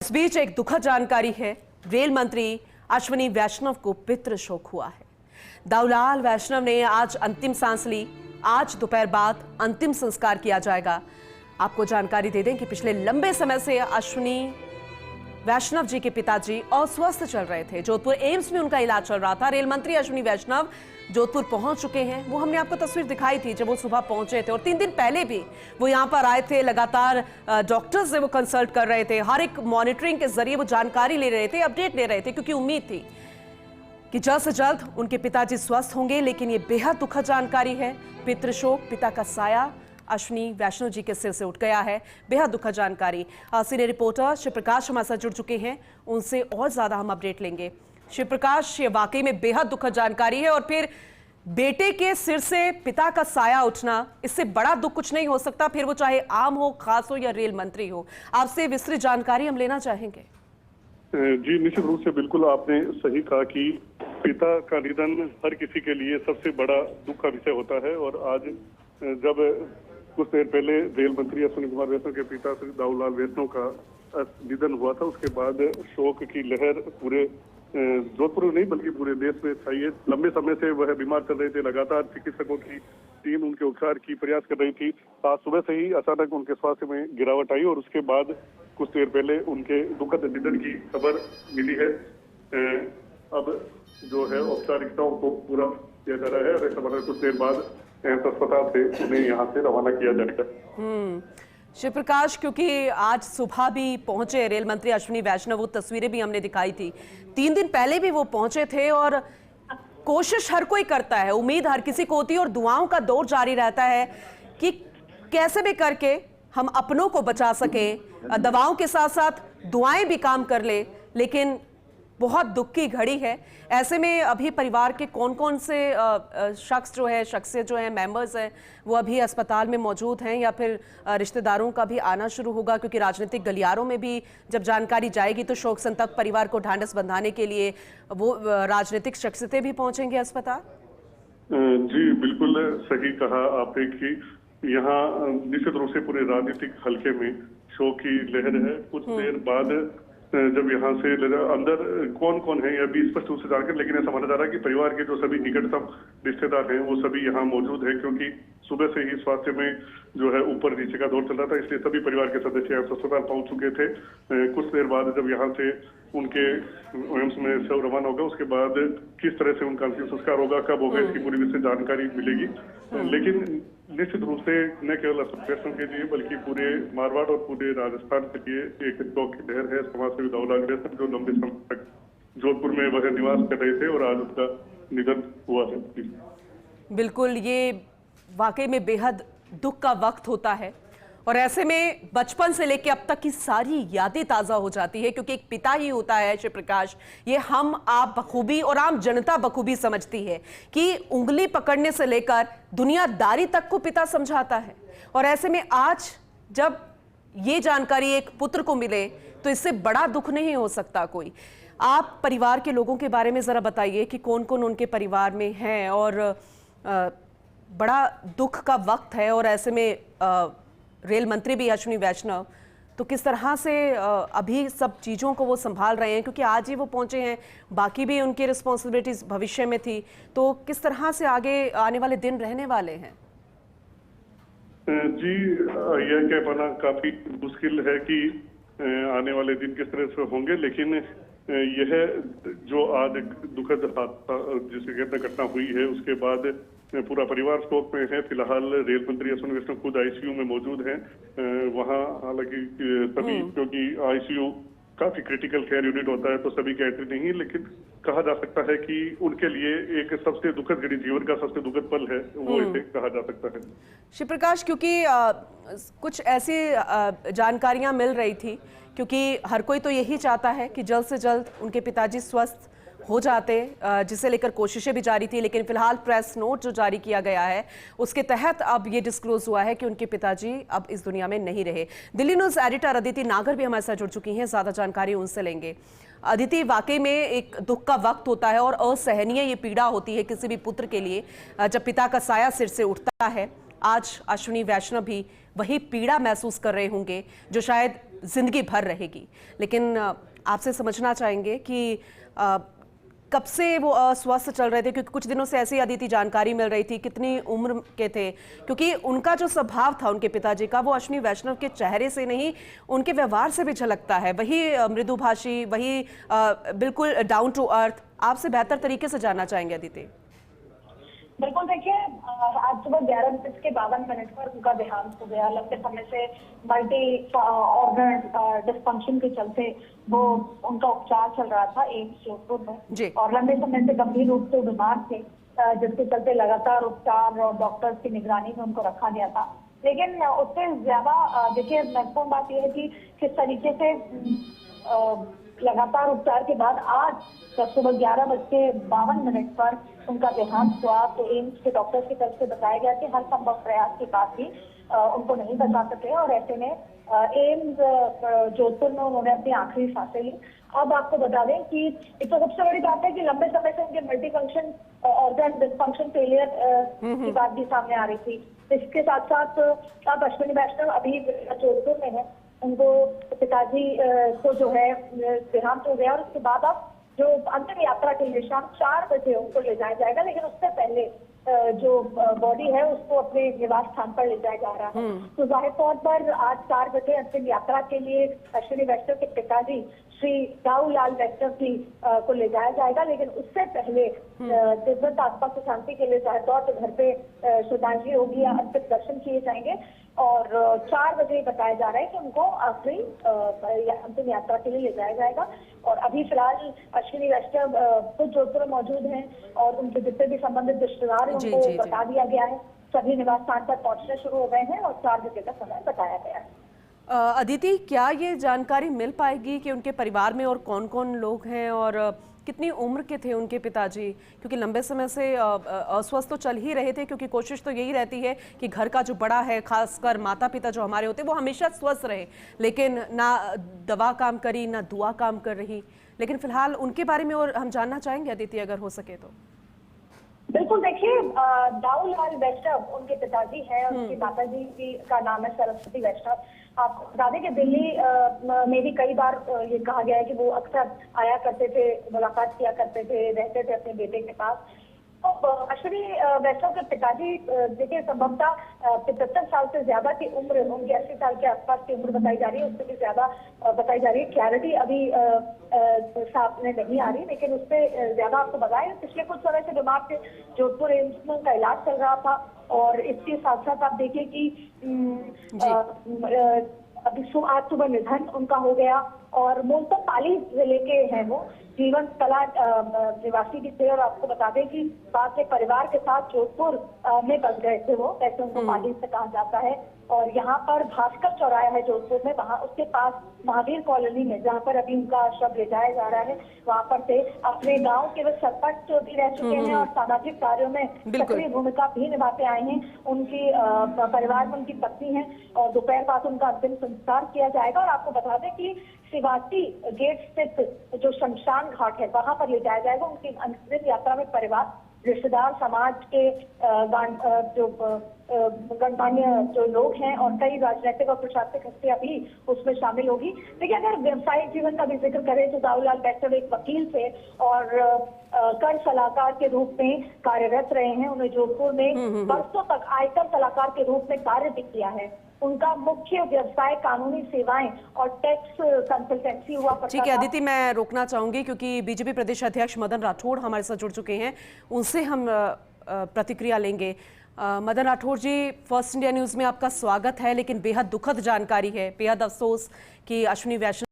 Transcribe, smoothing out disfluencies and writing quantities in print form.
इस बीच एक दुखद जानकारी है। रेल मंत्री अश्विनी वैष्णव को पितृ शोक हुआ है। दाऊलाल वैष्णव ने आज अंतिम सांस ली। आज दोपहर बाद अंतिम संस्कार किया जाएगा। आपको जानकारी दे दें कि पिछले लंबे समय से अश्विनी वैष्णव जी के पिताजी अस्वस्थ चल रहे थे। जोधपुर एम्स में उनका इलाज चल रहा था। रेल मंत्री अश्विनी वैष्णव जोधपुर पहुंच चुके हैं। वो हमने आपको तस्वीर दिखाई थी जब वो सुबह पहुंचे थे, और 3 दिन पहले भी वो यहां पर आए थे। लगातार डॉक्टर्स से वो कंसल्ट कर रहे थे। हर एक मॉनिटरिंग के जरिए वो जानकारी ले रहे थे, अपडेट ले रहे थे, क्योंकि उम्मीद थी कि जल्द से जल्द उनके पिताजी स्वस्थ होंगे। लेकिन ये बेहद दुखद जानकारी है। पितृशोक, पिता का साया अश्विनी वैष्णव जी के सिर से उठ गया है। बेहद दुखद जानकारी। सीनियर रिपोर्टर शिव प्रकाश हमारे साथ जुड़ चुके हैं, उनसे और ज्यादा हम अपडेट लेंगे। शिव प्रकाश, ये वाकई में बेहद दुखद जानकारी है, और फिर बेटे के सिर से पिता का साया उठना, इससे बड़ा दुख कुछ नहीं हो सकता। फिर वो चाहे आम हो, खास हो या रेल मंत्री हो। आपसे विस्तृत जानकारी हम लेना चाहेंगे। जी, निश्चित रूप से बिल्कुल आपने सही कहा कि पिता का निधन हर किसी के लिए सबसे बड़ा दुख का विषय होता है। और आज जब कुछ देर पहले रेल मंत्री अश्विनी कुमार वैष्णव के पिता श्री दाऊलाल वैष्णव का निधन हुआ था, उसके बाद शोक की लहर पूरे जोधपुर नहीं बल्कि पूरे देश में छाई है। लंबे समय से वह बीमार चल रहे थे। लगातार चिकित्सकों की टीम उनके उपचार की प्रयास कर रही थी। आज सुबह से ही अचानक उनके स्वास्थ्य में गिरावट आई, और उसके बाद कुछ देर पहले उनके दुखद निधन की खबर मिली है। अब जो है औपचारिकताओं को पूरा किया जा रहा है, और ऐसा कुछ देर बाद अस्पताल से उन्हें यहाँ से रवाना किया जाएगा। शिव प्रकाश, क्योंकि आज सुबह भी पहुंचे रेल मंत्री अश्विनी वैष्णव, वो तस्वीरें भी हमने दिखाई थी। 3 दिन पहले भी वो पहुंचे थे, और कोशिश हर कोई करता है, उम्मीद हर किसी को होती है, और दुआओं का दौर जारी रहता है कि कैसे भी करके हम अपनों को बचा सके। दवाओं के साथ साथ दुआएं भी काम कर ले। लेकिन बहुत दुख की घड़ी है। ऐसे में अभी परिवार के कौन कौन से शख्सियत जो है मेंबर्स हैं, वो अभी अस्पताल में मौजूद हैं, या फिर रिश्तेदारों का भी आना शुरू होगा? क्योंकि राजनीतिक गलियारों में भी जब जानकारी जाएगी तो शोक संतप्त परिवार को ढांढस बंधाने के लिए वो राजनीतिक शख्सियतें भी पहुंचेंगे अस्पताल। जी, बिल्कुल सही कहा आपने कि यहाँ निश्चित रूप से पूरे राजनीतिक हलके में शोक की लहर है। कुछ देर बाद जब यहाँ से अंदर कौन कौन है अभी स्पष्ट रूप से जानकर, लेकिन ऐसा माना जा रहा है कि परिवार के जो सभी निकटतम रिश्तेदार हैं वो सभी यहाँ मौजूद हैं, क्योंकि सुबह से ही स्वास्थ्य में जो है ऊपर नीचे का दौर चल रहा था। इसलिए सभी परिवार के सदस्य अस्पताल पहुंच चुके थे। कुछ देर बाद जब यहाँ से उनके एम्स में शव रवाना होगा, उसके बाद किस तरह से उनका अंतिम संस्कार होगा, कब होगा, इसकी पूरी विस्तृत जानकारी मिलेगी। लेकिन निश्चित रूप से न केवल वैष्णव के लिए बल्कि पूरे मारवाड़ और पूरे राजस्थान के लिए एक शोक की लहर है। समाजसेवी दाऊलाल वैष्णव जो लंबे समय तक जोधपुर में वह निवास कर रहे थे, और आज उसका निधन हुआ है। बिल्कुल, ये वाकई में बेहद दुख का वक्त होता है, और ऐसे में बचपन से लेकर अब तक की सारी यादें ताज़ा हो जाती है, क्योंकि एक पिता ही होता है शिव प्रकाश। ये हम आप बखूबी और आम जनता बखूबी समझती है कि उंगली पकड़ने से लेकर दुनियादारी तक को पिता समझाता है। और ऐसे में आज जब ये जानकारी एक पुत्र को मिले तो इससे बड़ा दुख नहीं हो सकता कोई। आप परिवार के लोगों के बारे में ज़रा बताइए कि कौन कौन उनके परिवार में हैं, और बड़ा दुख का वक्त है, और ऐसे में रेल मंत्री भी अश्विनी वैष्णव, तो किस तरह से अभी सब चीज़ों को वो संभाल रहे हैं? क्योंकि आज ही वो पहुंचे हैं, बाकी भी उनकी रिस्पॉन्सिबिलिटीज भविष्य में थी, तो किस तरह से आगे आने वाले दिन रहने वाले हैं? जी, यह कह पाना काफी मुश्किल है कि आने वाले दिन किस तरह से होंगे, लेकिन यह जो आज दुखद जिसे कहते घटना हुई है, उसके बाद पूरा परिवार शोक में है। फिलहाल रेल मंत्री अश्विनी वैष्णव खुद आईसीयू में मौजूद हैं। वहाँ हालांकि सभी, क्योंकि आईसीयू काफी क्रिटिकल केयर यूनिट होता है, तो सभी की एंट्री नहीं है, लेकिन कहा जा सकता है कि उनके लिए एक सबसे दुखद घड़ी, जीवन का सबसे दुखद पल है, वो इसे कहा जा सकता है। शिव प्रकाश, क्योंकि कुछ ऐसी जानकारियां मिल रही थी, क्योंकि हर कोई तो यही चाहता है कि जल्द से जल्द उनके पिताजी स्वस्थ हो जाते, जिसे लेकर कोशिशें भी जारी थी। लेकिन फिलहाल प्रेस नोट जो जारी किया गया है, उसके तहत अब ये डिस्क्लोज हुआ है कि उनके पिताजी अब इस दुनिया में नहीं रहे। दिल्ली न्यूज़ एडिटर अदिति नागर भी हमारे साथ जुड़ चुकी हैं, ज़्यादा जानकारी उनसे लेंगे। अदिति, वाकई में एक दुख का वक्त होता है, और असहनीय ये पीड़ा होती है किसी भी पुत्र के लिए जब पिता का साया सिर से उठता है। आज अश्विनी वैष्णव भी वही पीड़ा महसूस कर रहे होंगे जो शायद जिंदगी भर रहेगी। लेकिन आपसे समझना चाहेंगे कि कब से वो अस्वस्थ चल रहे थे, क्योंकि कुछ दिनों से ऐसी अदिति जानकारी मिल रही थी, कितनी उम्र के थे, क्योंकि उनका जो स्वभाव था उनके पिताजी का वो अश्विनी वैष्णव के चेहरे से नहीं उनके व्यवहार से भी झलकता है। वही मृदुभाषी, वही बिल्कुल डाउन टू अर्थ। आपसे बेहतर तरीके से जानना चाहेंगे अदिति। बिल्कुल, देखिए आज सुबह 11:52 पर उनका देहांत हो गया। लंबे समय से मल्टी ऑर्गन डिस्फंक्शन के चलते वो उनका उपचार चल रहा था एम्स जोधपुर में, और लंबे समय से गंभीर रूप से बीमार थे, जिसके चलते लगातार उपचार और डॉक्टर्स की निगरानी में उनको रखा गया था। लेकिन उससे ज्यादा देखिए महत्वपूर्ण बात यह है कि किस तरीके से लगातार उपचार के बाद आज सुबह 11:52 पर उनका देहांत हुआ। तो एम्स के डॉक्टर्स की तरफ से बताया गया कि हर संभव प्रयास के बाद भी उनको नहीं बचा सके, और ऐसे में एम्स जोधपुर में उन्होंने अपनी आखिरी सांसें ली। अब आपको बता दें कि एक तो सबसे बड़ी बात है कि लंबे समय से उनके multi function organ dysfunction failure की बात भी सामने आ रही थी। इसके साथ साथ अब अश्विनी वैष्णव अभी जोधपुर में है, उनको पिताजी को जो है देहांत हो गया, और उसके बाद अब जो अंतिम यात्रा के लिए शाम 4 बजे उनको ले जाया जाएगा। लेकिन उससे पहले जो बॉडी है उसको अपने निवास स्थान पर ले जाया जा रहा है। तो जाहिर तौर पर आज 4 बजे अंतिम यात्रा के लिए अश्विनी वैष्णव के पिताजी श्री दाऊलाल वैष्णव की को ले जाया जाएगा। लेकिन उससे पहले दिव्य आत्मा की शांति के लिए जाहिर तौर पर घर पे श्रद्धांजलि होगी या अंतिम दर्शन किए जाएंगे, और 4 बजे बताया जा रहा है कि उनको आखिरी अंतिम यात्रा के लिए ले जाया जाएगा। और अभी फिलहाल अश्विनी वैष्णव खुद जोधपुर में मौजूद हैं, और उनके जितने भी संबंधित रिश्तेदार हैं उनको बता दिया गया है। सभी निवास स्थान पर पहुंचने शुरू हो गए हैं और 4 बजे का समय बताया गया है। अदिति, क्या ये जानकारी मिल पाएगी कि उनके परिवार में और कौन कौन लोग हैं और कितनी उम्र के थे उनके पिताजी? क्योंकि लंबे समय से अस्वस्थ तो चल ही रहे थे, क्योंकि कोशिश तो यही रहती है कि घर का जो बड़ा है, खासकर माता पिता जो हमारे होते हैं, वो हमेशा स्वस्थ रहे। लेकिन ना दवा काम करी, ना दुआ काम कर रही। लेकिन फिलहाल उनके बारे में और हम जानना चाहेंगे अदिति, अगर हो सके तो। बिल्कुल, देखिए दाऊलाल वैष्णव उनके पिताजी हैं, उनकी माताजी का नाम है सरस्वती वैष्णव। आपको बता दें कि दिल्ली में भी कई बार ये कहा गया है कि वो अक्सर आया करते थे, मुलाकात किया करते थे, रहते थे अपने बेटे के पास। तो अश्विनी वैष्णव के पिताजी देखिए संभवतः 75 साल से ज्यादा की उम्र, उनकी 80 साल के आसपास की उम्र बताई जा रही है, उससे भी ज्यादा बताई जा रही है। क्लैरिटी अभी सामने नहीं आ रही, लेकिन उससे ज्यादा आपको बताएं पिछले कुछ समय से बीमार थे, जोधपुर एम्स में उनका इलाज चल रहा था। और इसके साथ साथ आप देखिए कि अभी आज सुबह निधन उनका हो गया, और मूलतः पाली जिले के हैं वो, जीवन कला निवासी भी थे। और आपको बता दें कि बाद में परिवार के साथ जोधपुर में बस गए थे वो, ऐसे उनको पाली से कहा जाता है। और यहाँ पर भास्कर चौराया है जोधपुर में, वहाँ उसके पास महावीर कॉलोनी में, जहाँ पर अभी उनका शव ले जाया जा रहा है, वहाँ पर थे। अपने गांव के वे सरपंच भी रह चुके हैं और सामाजिक कार्यों में सक्रिय भूमिका भी निभाते आए हैं। उनकी परिवार में उनकी पत्नी है, और दोपहर बाद उनका अंतिम संस्कार किया जाएगा। और आपको बता दें कि शिवासी गेट स्थित जो शमशान घाट है वहां पर ले जाया जाएगा। उनकी अंतिम यात्रा में परिवार, रिश्तेदार, समाज के जो गणमान्य जो लोग हैं और कई राजनीतिक और प्रशासनिक हस्तियां भी उसमें शामिल होगी। देखिए, अगर व्यवसायिक जीवन का भी जिक्र करें तो दाऊलाल वैष्णव एक वकील थे और कर सलाहकार के रूप में कार्यरत रहे हैं। उन्हें जोधपुर में वर्षों तक आयकर सलाहकार के रूप में कार्य भी किया है। उनका मुख्य व्यवसाय कानूनी सेवाएं और टैक्स कंसल्टेंसी हुआ करता था। ठीक है अदिति, मैं रोकना चाहूंगी क्योंकि बीजेपी प्रदेश अध्यक्ष मदन राठौड़ हमारे साथ जुड़ चुके हैं, उनसे हम प्रतिक्रिया लेंगे। मदन राठौड़ जी, फर्स्ट इंडिया न्यूज में आपका स्वागत है। लेकिन बेहद दुखद जानकारी है, बेहद अफसोस कि अश्विनी वैष्णव